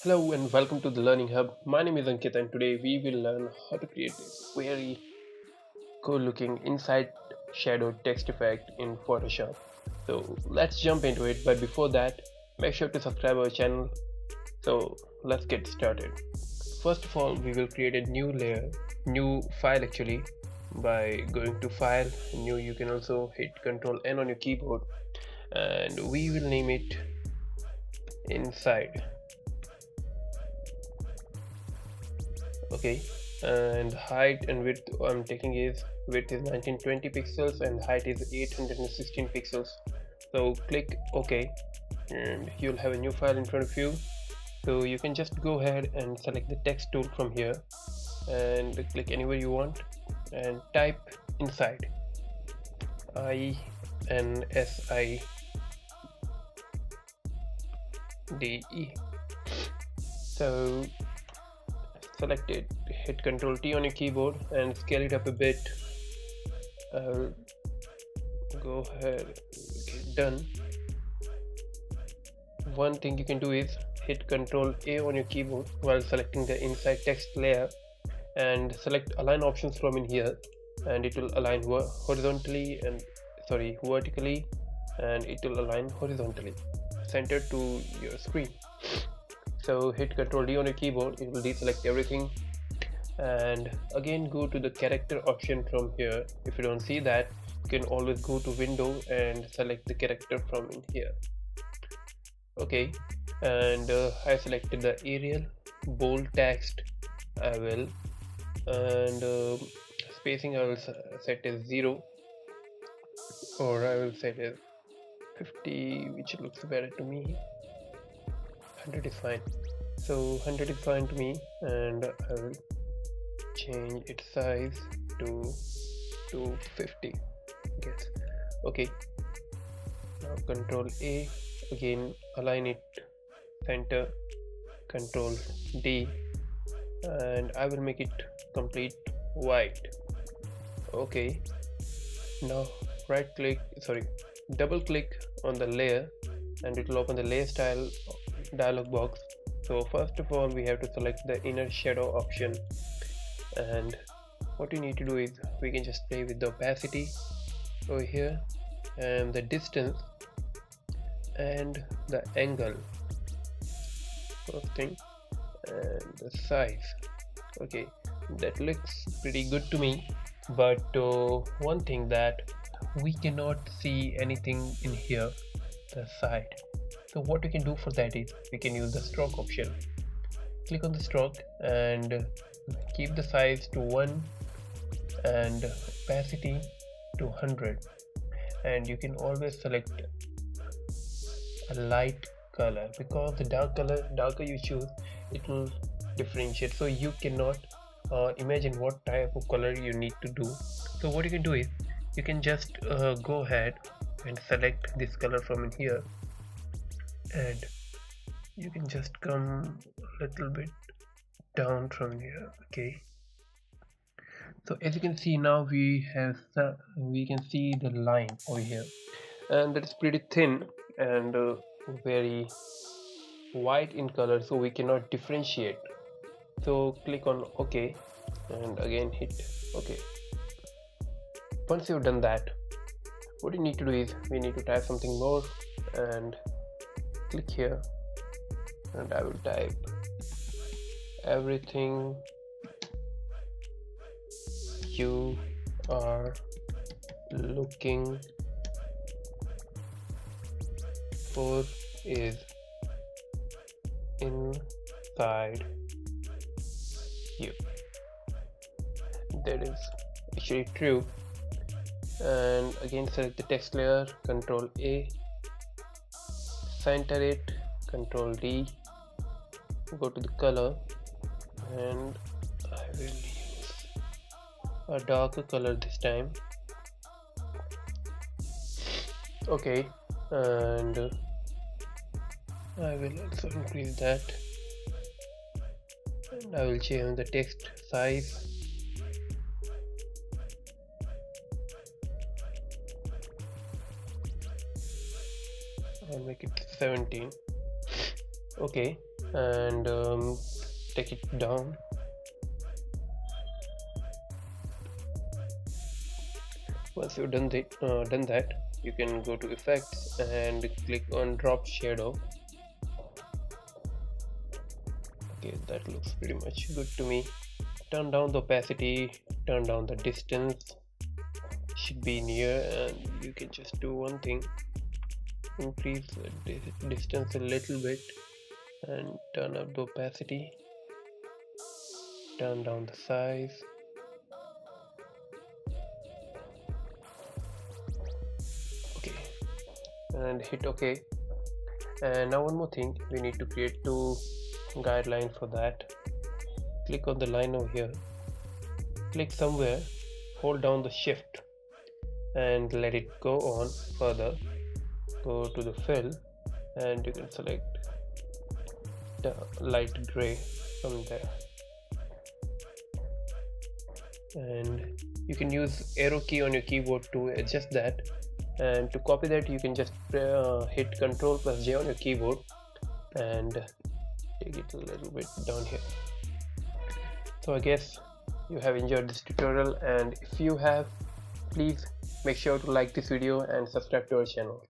Hello and welcome to the Learning Hub. My name is Ankit and today we will learn how to create a very cool looking inside shadow text effect in Photoshop. So let's jump into it, but before that make sure to subscribe our channel. So let's get started. First of all, we will create a new file actually, by going to file, new. You can also hit Ctrl N on your keyboard and we will name it inside. Okay, and height and width I'm taking is width is 1920 pixels and height is 816 pixels. So click OK and you'll have a new file in front of you. So you can just go ahead and select the text tool from here and click anywhere you want and type inside, INSiDE. So select it, hit Ctrl T on your keyboard and scale it up a bit. Go ahead, okay, done. One thing you can do is hit Ctrl A on your keyboard while selecting the inside text layer and select align options from in here, and it will align vertically and it will align horizontally centered to your screen. So hit Ctrl D on your keyboard, it will deselect everything, and again go to the character option from here. If you don't see that, you can always go to window and select the character from in here. Okay, and I selected the Arial bold text. I will, and spacing I will set as 0, or I will set as 50, which looks better to me. 100 is fine. So 100 is fine to me, and I will change its size to 250. Yes. Okay. Now Control A, again align it center, Control D, and I will make it complete white. Okay. Now double click on the layer and it will open the layer style dialog box. So first of all we have to select the inner shadow option, and what you need to do is we can just play with the opacity over here and the distance and the angle, first thing, and the size. Okay, that looks pretty good to me, but one thing that we cannot see anything in here, the side. So what we can do for that is we can use the stroke option. Click on the stroke and keep the size to 1 and opacity to 100, and you can always select a light color, because the darker you choose, it will differentiate, so you cannot imagine what type of color you need to do. So what you can do is you can just go ahead and select this color from in here, and you can just come a little bit down from here. Okay, so as you can see now we can see the line over here, and that is pretty thin and very white in color, so we cannot differentiate. So click on OK and again hit OK. Once you've done that, what you need to do is we need to type something more, and click here and I will type everything you are looking for is inside you. That is actually true. And again select the text layer, Control A, center it, Control D, go to the color, and I will use a darker color this time. Okay, and I will also increase that, and I will change the text size. I'll make it 17. Okay, and take it down. Once you've done that, you can go to effects and click on drop shadow. Okay, that looks pretty much good to me. Turn down the opacity, turn down the distance, should be near, and you can just do one thing, increase the distance a little bit and turn up the opacity, turn down the size. Okay, and hit OK. And now one more thing, we need to create two guidelines for that. Click on the line over here, click somewhere, hold down the shift and let it go on further. Go to the fill and you can select the light gray from there, and you can use arrow key on your keyboard to adjust that, and to copy that you can just hit Ctrl plus J on your keyboard and take it a little bit down here. So I guess you have enjoyed this tutorial, and if you have, please make sure to like this video and subscribe to our channel.